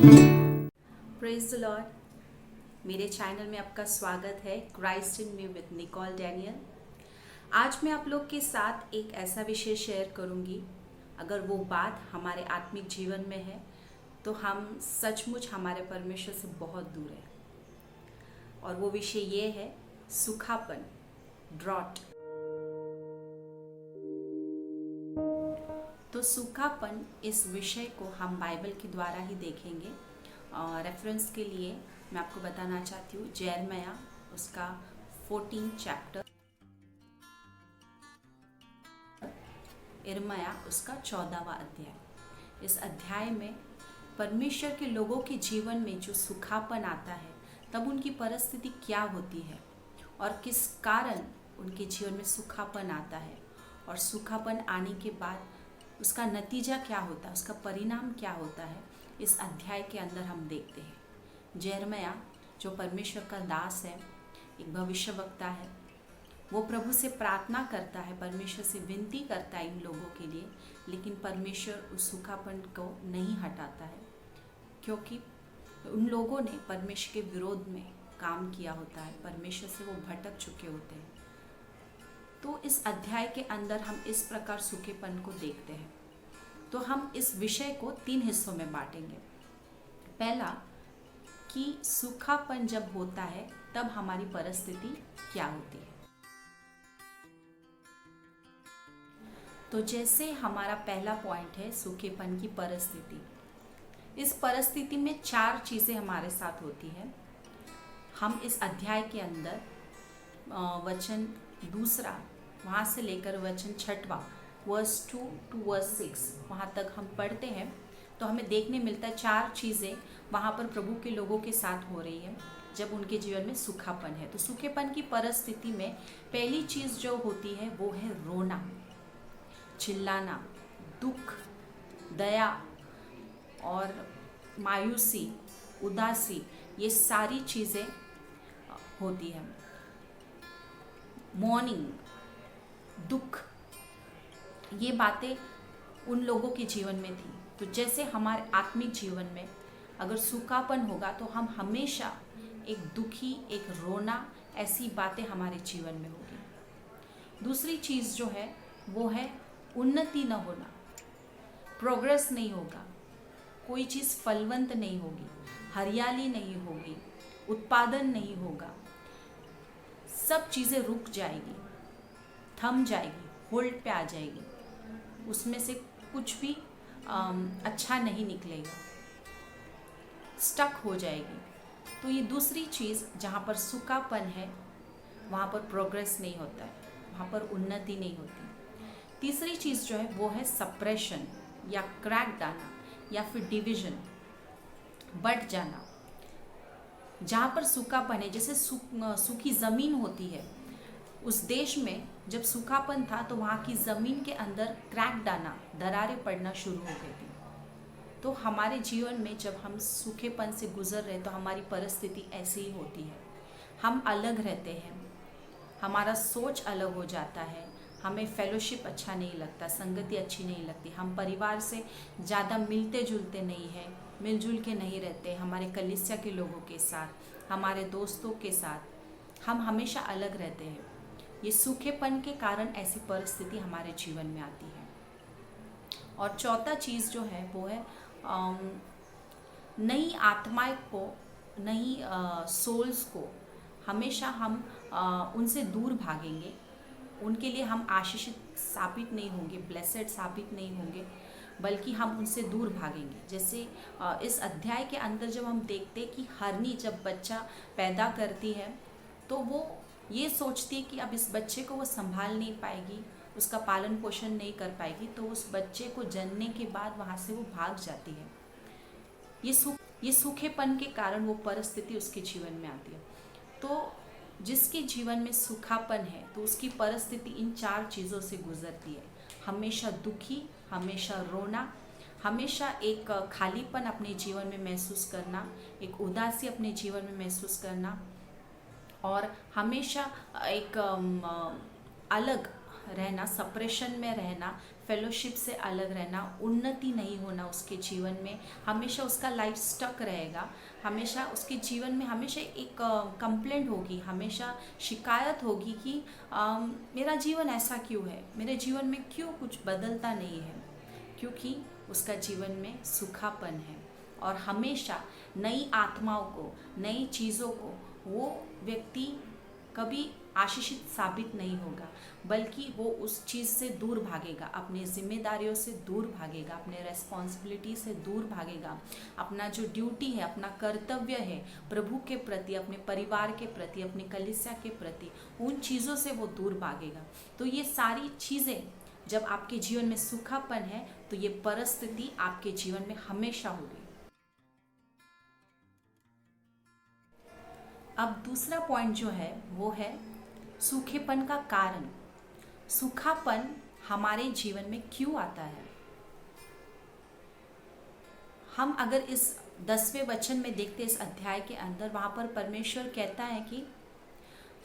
Praise the lord. मेरे channel में आपका स्वागत है, Christ in me with Nicole Daniel. आज मैं आप लोग के साथ एक ऐसा विषय शेयर करूंगी, अगर वो बात हमारे आत्मिक जीवन में है तो हम सचमुच हमारे परमेश्वर से बहुत दूर हैं। और वो विषय ये है सूखापन, ड्रॉट। तो सूखापन, इस विषय को हम बाइबल के द्वारा ही देखेंगे। रेफरेंस के लिए मैं आपको बताना चाहती हूँ यिर्मयाह उसका 14 चैप्टर, यिर्मयाह उसका 14वां अध्याय। इस अध्याय में परमेश्वर के लोगों के जीवन में जो सूखापन आता है तब उनकी परिस्थिति क्या होती है और किस कारण उनके जीवन में सूखापन आता है, और सूखापन आने के बाद उसका नतीजा क्या होता है, उसका परिणाम क्या होता है, इस अध्याय के अंदर हम देखते हैं। यिर्मयाह जो परमेश्वर का दास है, एक भविष्यवक्ता है, वो प्रभु से प्रार्थना करता है, परमेश्वर से विनती करता है इन लोगों के लिए, लेकिन परमेश्वर उस सूखापन को नहीं हटाता है, क्योंकि उन लोगों ने परमेश्वर के विरोध में काम किया होता है, परमेश्वर से वो भटक चुके होते हैं। तो इस अध्याय के अंदर हम इस प्रकार सूखेपन को देखते हैं। तो हम इस विषय को 3 हिस्सों में बांटेंगे। पहला, कि सूखापन जब होता है तब हमारी परिस्थिति क्या होती है। तो जैसे हमारा पहला पॉइंट है सूखेपन की परिस्थिति। इस परिस्थिति में 4 चीज़ें हमारे साथ होती हैं। हम इस अध्याय के अंदर वचन 2 वहाँ से लेकर वचन 6 वर्स 2 to वर्स 6 वहाँ तक हम पढ़ते हैं तो हमें देखने मिलता है 4 चीज़ें वहाँ पर प्रभु के लोगों के साथ हो रही है जब उनके जीवन में सूखापन है। तो सूखेपन की परिस्थिति में पहली चीज़ जो होती है वो है रोना, चिल्लाना, दुख, दया और मायूसी, उदासी, ये सारी चीज़ें होती हैं। मॉर्निंग, दुख, ये बातें उन लोगों के जीवन में थी। तो जैसे हमारे आत्मिक जीवन में अगर सूखापन होगा तो हम हमेशा एक दुखी, एक रोना, ऐसी बातें हमारे जीवन में होगी। दूसरी चीज़ जो है वो है उन्नति न होना, प्रोग्रेस नहीं होगा, कोई चीज़ फलवंत नहीं होगी, हरियाली नहीं होगी, उत्पादन नहीं होगा, सब चीज़ें रुक जाएगी, थम जाएगी, होल्ड पे आ जाएगी, उसमें से कुछ भी अच्छा नहीं निकलेगा, स्टक हो जाएगी। तो ये दूसरी चीज़, जहाँ पर सूखापन है वहाँ पर प्रोग्रेस नहीं होता है, वहाँ पर उन्नति नहीं होती। तीसरी चीज़ जो है वो है सप्रेशन या क्रैक डालना या फिर डिवीजन, बट जाना। जहाँ पर सूखापन है, जैसे सूखी ज़मीन होती है, उस देश में जब सूखापन था तो वहाँ की ज़मीन के अंदर क्रैक डालना, दरारें पड़ना शुरू हो गई थी। तो हमारे जीवन में जब हम सूखेपन से गुजर रहे तो हमारी परिस्थिति ऐसी ही होती है। हम अलग रहते हैं, हमारा सोच अलग हो जाता है, हमें फेलोशिप अच्छा नहीं लगता, संगति अच्छी नहीं लगती, हम परिवार से ज़्यादा मिलते जुलते नहीं हैं, मिलजुल के नहीं रहते, हमारे कलीसिया के लोगों के साथ, हमारे दोस्तों के साथ हम हमेशा अलग रहते हैं। ये सूखेपन के कारण ऐसी परिस्थिति हमारे जीवन में आती है। और चौथा चीज़ जो है वो है नई आत्माएं को, नई सोल्स को हमेशा हम उनसे दूर भागेंगे, उनके लिए हम आशीषित साबित नहीं होंगे, ब्लेसेड साबित नहीं होंगे, बल्कि हम उनसे दूर भागेंगे। जैसे इस अध्याय के अंदर जब हम देखते हैं कि हरनी जब बच्चा पैदा करती है तो वो ये सोचती है कि अब इस बच्चे को वो संभाल नहीं पाएगी, उसका पालन पोषण नहीं कर पाएगी, तो उस बच्चे को जन्मने के बाद वहाँ से वो भाग जाती है। ये सूखेपन के कारण वो परिस्थिति उसके जीवन में आती है। तो जिसके जीवन में सूखापन है तो उसकी परिस्थिति इन 4 चीज़ों से गुजरती है। हमेशा दुखी, हमेशा रोना, हमेशा एक खालीपन अपने जीवन में महसूस करना, एक उदासी अपने जीवन में महसूस करना, और हमेशा एक अलग रहना, सप्रेशन में रहना, फेलोशिप से अलग रहना, उन्नति नहीं होना उसके जीवन में, हमेशा उसका लाइफ स्टक रहेगा, हमेशा उसके जीवन में हमेशा एक कंप्लेंट होगी, हमेशा शिकायत होगी कि मेरा जीवन ऐसा क्यों है, मेरे जीवन में क्यों कुछ बदलता नहीं है, क्योंकि उसका जीवन में सूखापन है। और हमेशा नई आत्माओं को, नई चीज़ों को वो व्यक्ति कभी आशीषित साबित नहीं होगा, बल्कि वो उस चीज़ से दूर भागेगा, अपनी जिम्मेदारियों से दूर भागेगा, अपने रेस्पॉन्सिबिलिटी से दूर भागेगा, अपना जो ड्यूटी है, अपना कर्तव्य है प्रभु के प्रति, अपने परिवार के प्रति, अपनी कलीसिया के प्रति, उन चीज़ों से वो दूर भागेगा। तो ये सारी चीज़ें जब आपके जीवन में सूखापन है तो ये परिस्थिति आपके जीवन में हमेशा होगी। अब दूसरा पॉइंट जो है वो है सूखेपन का कारण। सूखापन हमारे जीवन में क्यों आता है? हम अगर इस 10वें वचन में देखते, इस अध्याय के अंदर, वहाँ पर परमेश्वर कहता है कि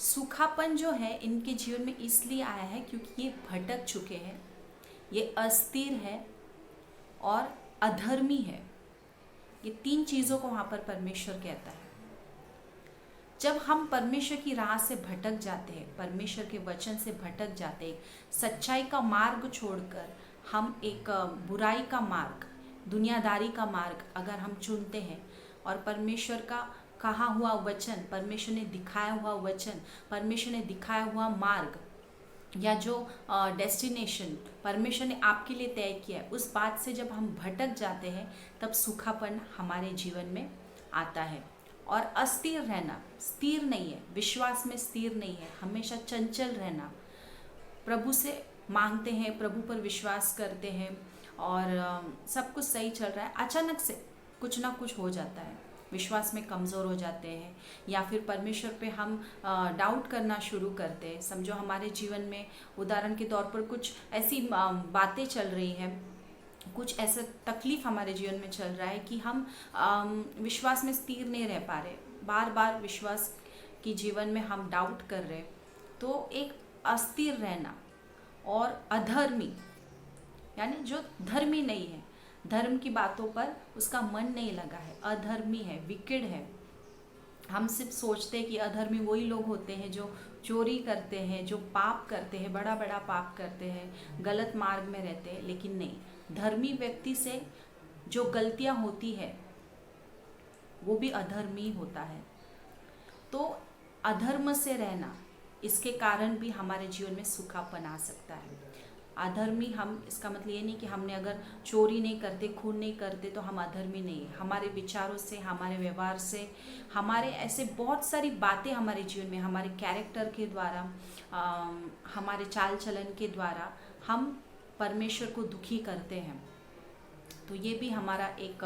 सूखापन जो है इनके जीवन में इसलिए आया है क्योंकि ये भटक चुके हैं, ये अस्थिर है और अधर्मी है। ये 3 चीज़ों को वहाँ पर परमेश्वर कहता है। जब हम परमेश्वर की राह से भटक जाते हैं, परमेश्वर के वचन से भटक जाते हैं, सच्चाई का मार्ग छोड़कर हम एक बुराई का मार्ग, दुनियादारी का मार्ग अगर हम चुनते हैं, और परमेश्वर का कहा हुआ वचन, परमेश्वर ने दिखाया हुआ वचन, परमेश्वर ने दिखाया हुआ मार्ग, या जो डेस्टिनेशन परमेश्वर ने आपके लिए तय किया है, उस बात से जब हम भटक जाते हैं तब सूखापन हमारे जीवन में आता है। और अस्थिर रहना, स्थिर नहीं है, विश्वास में स्थिर नहीं है, हमेशा चंचल रहना, प्रभु से मांगते हैं, प्रभु पर विश्वास करते हैं और सब कुछ सही चल रहा है, अचानक से कुछ ना कुछ हो जाता है, विश्वास में कमज़ोर हो जाते हैं, या फिर परमेश्वर पे हम डाउट करना शुरू करते हैं। समझो हमारे जीवन में उदाहरण के तौर पर कुछ ऐसी बातें चल रही हैं, कुछ ऐसा तकलीफ हमारे जीवन में चल रहा है कि हम विश्वास में स्थिर नहीं रह पा रहे, बार बार विश्वास की जीवन में हम डाउट कर रहे, तो एक अस्थिर रहना और अधर्मी, यानी जो धर्मी नहीं है, धर्म की बातों पर उसका मन नहीं लगा है, अधर्मी है, विकेड है। हम सिर्फ सोचते हैं कि अधर्मी वही लोग होते हैं जो चोरी करते हैं, जो पाप करते हैं, बड़ा बड़ा पाप करते हैं, गलत मार्ग में रहते हैं, लेकिन नहीं, धर्मी व्यक्ति से जो गलतियां होती है वो भी अधर्मी होता है। तो अधर्म से रहना, इसके कारण भी हमारे जीवन में सूखापन आ सकता है। अधर्मी, हम इसका मतलब ये नहीं कि हमने अगर चोरी नहीं करते, खून नहीं करते तो हम अधर्मी नहीं है। हमारे विचारों से, हमारे व्यवहार से, हमारे ऐसे बहुत सारी बातें हमारे जीवन में, हमारे कैरेक्टर के द्वारा, हमारे चाल चलन के द्वारा हम परमेश्वर को दुखी करते हैं। तो ये भी हमारा एक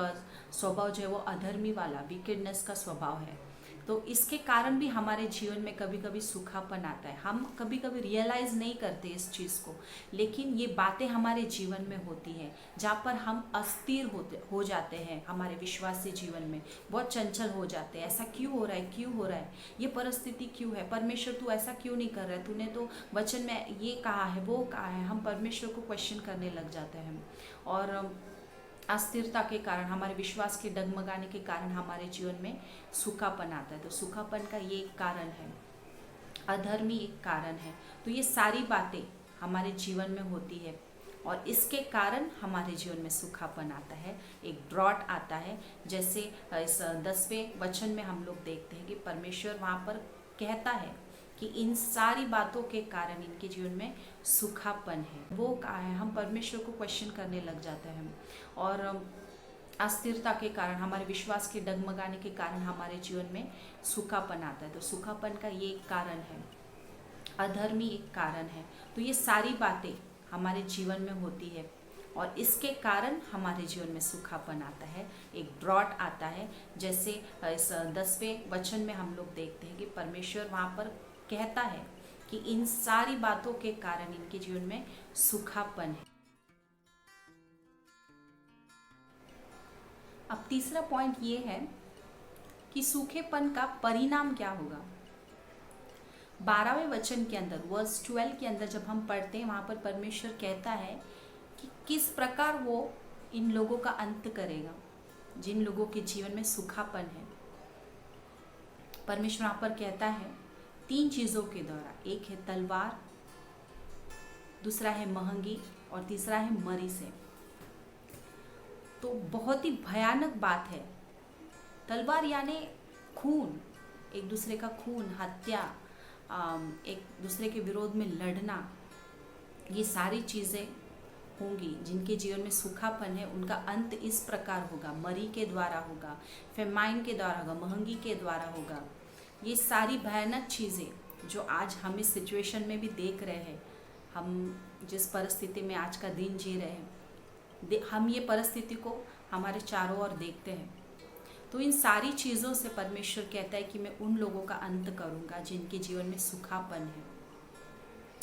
स्वभाव जो है वो अधर्मी वाला, विकेडनेस का स्वभाव है। तो इसके कारण भी हमारे जीवन में कभी कभी सूखापन आता है। हम कभी कभी रियलाइज़ नहीं करते इस चीज़ को, लेकिन ये बातें हमारे जीवन में होती हैं जहाँ पर हम अस्थिर हो जाते हैं, हमारे विश्वासी जीवन में बहुत चंचल हो जाते हैं। ऐसा क्यों हो रहा है, क्यों हो रहा है, ये परिस्थिति क्यों है, परमेश्वर तू ऐसा क्यों नहीं कर रहा है, तूने तो वचन में ये कहा है, वो कहा है। हम परमेश्वर को क्वेश्चन करने लग जाते हैं, और अस्थिरता के कारण, हमारे विश्वास के डगमगाने के कारण हमारे जीवन में सूखापन आता है। तो सूखापन का ये एक कारण है, अधर्मी एक कारण है। तो ये सारी बातें हमारे जीवन में होती है और इसके कारण हमारे जीवन में सूखापन आता है, एक ड्रॉट आता है। जैसे इस 10वें वचन में हम लोग देखते हैं कि परमेश्वर वहाँ पर कहता है कि इन सारी बातों के कारण इनके जीवन में सूखापन है। वो कहा है, हम परमेश्वर को क्वेश्चन करने लग जाते हैं, और अस्थिरता के कारण, हमारे विश्वास के डगमगाने के कारण हमारे जीवन में सूखापन आता है। तो सूखापन का ये एक कारण है, अधर्मी एक कारण है। तो ये सारी बातें हमारे जीवन में होती है और इसके कारण हमारे जीवन में सूखापन आता है, एक ड्रॉट आता है। जैसे इस 10वें वचन में हम लोग देखते हैं कि परमेश्वर वहाँ पर कहता है कि इन सारी बातों के कारण इनके जीवन में सूखापन है। अब तीसरा पॉइंट ये है कि सूखेपन का परिणाम क्या होगा। 12वें वचन के अंदर, वर्स 12 के अंदर जब हम पढ़ते हैं, वहाँ पर परमेश्वर कहता है कि किस प्रकार वो इन लोगों का अंत करेगा जिन लोगों के जीवन में सूखापन है। परमेश्वर यहाँ पर कहता है 3 चीज़ों के द्वारा, एक है तलवार, दूसरा है महंगी और तीसरा है मरी से। तो बहुत ही भयानक बात है। तलवार यानी खून, एक दूसरे का खून, हत्या, एक दूसरे के विरोध में लड़ना, ये सारी चीज़ें होंगी। जिनके जीवन में सूखापन है उनका अंत इस प्रकार होगा, मरी के द्वारा होगा, फेमाइन के द्वारा होगा, महंगी के द्वारा होगा। ये सारी भयानक चीज़ें जो आज हम इस सिचुएशन में भी देख रहे हैं, हम जिस परिस्थिति में आज का दिन जी रहे हैं, हम ये परिस्थिति को हमारे चारों ओर देखते हैं। तो इन सारी चीज़ों से परमेश्वर कहता है कि मैं उन लोगों का अंत करूँगा जिनके जीवन में सूखापन है।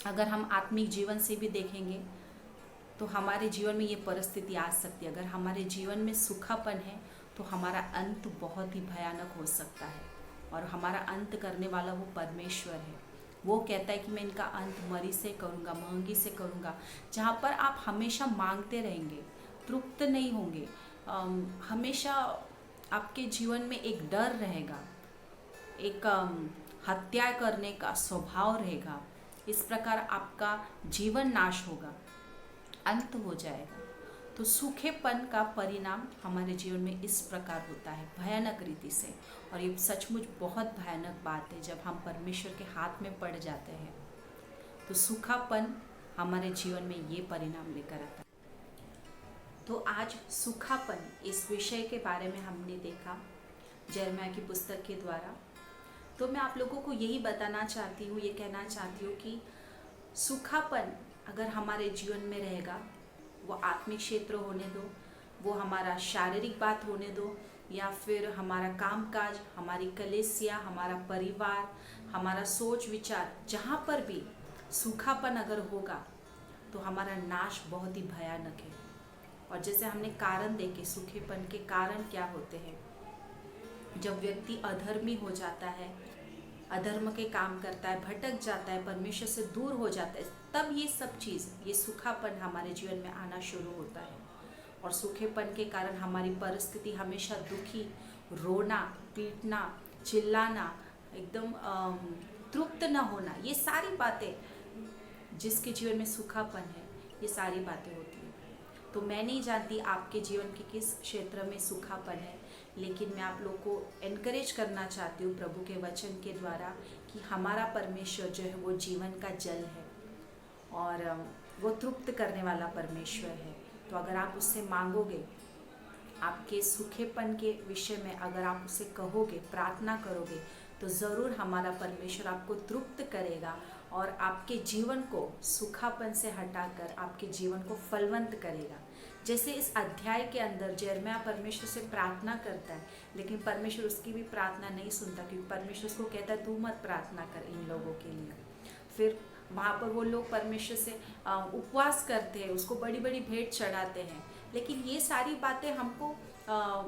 अगर हम आत्मिक जीवन से भी देखेंगे तो हमारे जीवन में ये परिस्थिति आ सकती है। अगर हमारे जीवन में सूखापन है तो हमारा अंत बहुत ही भयानक हो सकता है, और हमारा अंत करने वाला वो परमेश्वर है। वो कहता है कि मैं इनका अंत मरी से करूँगा, महंगी से करूँगा। जहाँ पर आप हमेशा मांगते रहेंगे, तृप्त नहीं होंगे, हमेशा आपके जीवन में एक डर रहेगा, एक हत्या करने का स्वभाव रहेगा, इस प्रकार आपका जीवन नाश होगा, अंत हो जाएगा। तो सूखेपन का परिणाम हमारे जीवन में इस प्रकार होता है, भयानक रीति से। और ये सचमुच बहुत भयानक बात है जब हम परमेश्वर के हाथ में पड़ जाते हैं। तो सूखापन हमारे जीवन में ये परिणाम लेकर आता है। तो आज सूखापन इस विषय के बारे में हमने देखा यिर्मयाह की पुस्तक के द्वारा। तो मैं आप लोगों को यही बताना चाहती हूँ, ये कहना चाहती हूँ कि सूखापन अगर हमारे जीवन में रहेगा, वो आत्मिक क्षेत्र होने दो, वो हमारा शारीरिक बात होने दो, या फिर हमारा कामकाज, हमारी कलीसिया, हमारा परिवार, हमारा सोच विचार, जहाँ पर भी सूखापन अगर होगा तो हमारा नाश बहुत ही भयानक है। और जैसे हमने कारण देखे, सूखेपन के कारण क्या होते हैं। जब व्यक्ति अधर्मी हो जाता है, अधर्म के काम करता है, भटक जाता है, परमेश्वर से दूर हो जाता है, तब ये सब चीज़, ये सूखापन हमारे जीवन में आना शुरू होता है। और सूखेपन के कारण हमारी परिस्थिति हमेशा दुखी, रोना, पीटना, चिल्लाना, एकदम तृप्त न होना, ये सारी बातें, जिसके जीवन में सूखापन है, ये सारी बातें होती हैं। तो मैं नहीं जानती आपके जीवन के किस क्षेत्र में सूखापन है, लेकिन मैं आप लोग को एनकरेज करना चाहती हूँ प्रभु के वचन के द्वारा कि हमारा परमेश्वर जो है वो जीवन का जल है और वो तृप्त करने वाला परमेश्वर है। तो अगर आप उससे मांगोगे, आपके सूखेपन के विषय में अगर आप उसे कहोगे, प्रार्थना करोगे, तो ज़रूर हमारा परमेश्वर आपको तृप्त करेगा और आपके जीवन को सूखापन से हटाकर आपके जीवन को फलवंत करेगा। जैसे इस अध्याय के अंदर यिर्मयाह परमेश्वर से प्रार्थना करता है, लेकिन परमेश्वर उसकी भी प्रार्थना नहीं सुनता, क्योंकि परमेश्वर उसको कहता है तू मत प्रार्थना कर इन लोगों के लिए। फिर वहाँ पर वो लोग परमेश्वर से उपवास करते हैं, उसको बड़ी बड़ी भेंट चढ़ाते हैं, लेकिन ये सारी बातें हमको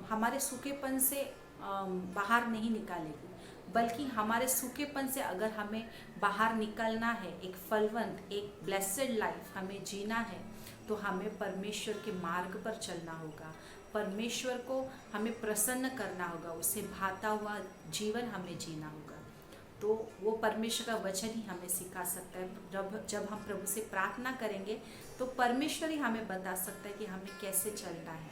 हमारे सूखेपन से बाहर नहीं निकालेगी, बल्कि हमारे सूखेपन से अगर हमें बाहर निकलना है, एक फलवंत, एक ब्लेसेड लाइफ हमें जीना है, तो हमें परमेश्वर के मार्ग पर चलना होगा, परमेश्वर को हमें प्रसन्न करना होगा, उससे भाता हुआ जीवन हमें जीना होगा। तो वो परमेश्वर का वचन ही हमें सिखा सकता है। जब हम प्रभु से प्रार्थना करेंगे तो परमेश्वर ही हमें बता सकता है कि हमें कैसे चलना है,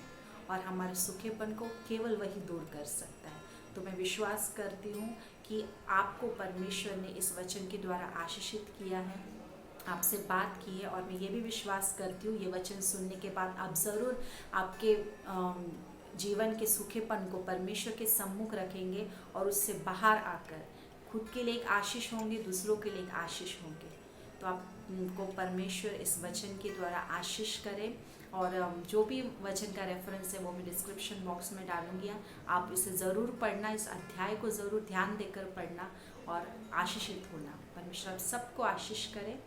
और हमारे सूखेपन को केवल वही दूर कर सकता है। तो मैं विश्वास करती हूँ कि आपको परमेश्वर ने इस वचन के द्वारा आशीषित किया है, आपसे बात की है, और मैं ये भी विश्वास करती हूँ ये वचन सुनने के बाद आप ज़रूर आपके जीवन के सूखेपन को परमेश्वर के सम्मुख रखेंगे और उससे बाहर आकर खुद के लिए एक आशीष होंगे, दूसरों के लिए एक आशीष होंगे। तो आपको परमेश्वर इस वचन के द्वारा आशीष करें, और जो भी वचन का रेफरेंस है वो मैं डिस्क्रिप्शन बॉक्स में डालूंगी, आप इसे ज़रूर पढ़ना, इस अध्याय को ज़रूर ध्यान देकर पढ़ना और आशीषित होना। परमेश्वर आप सबको आशीष करे।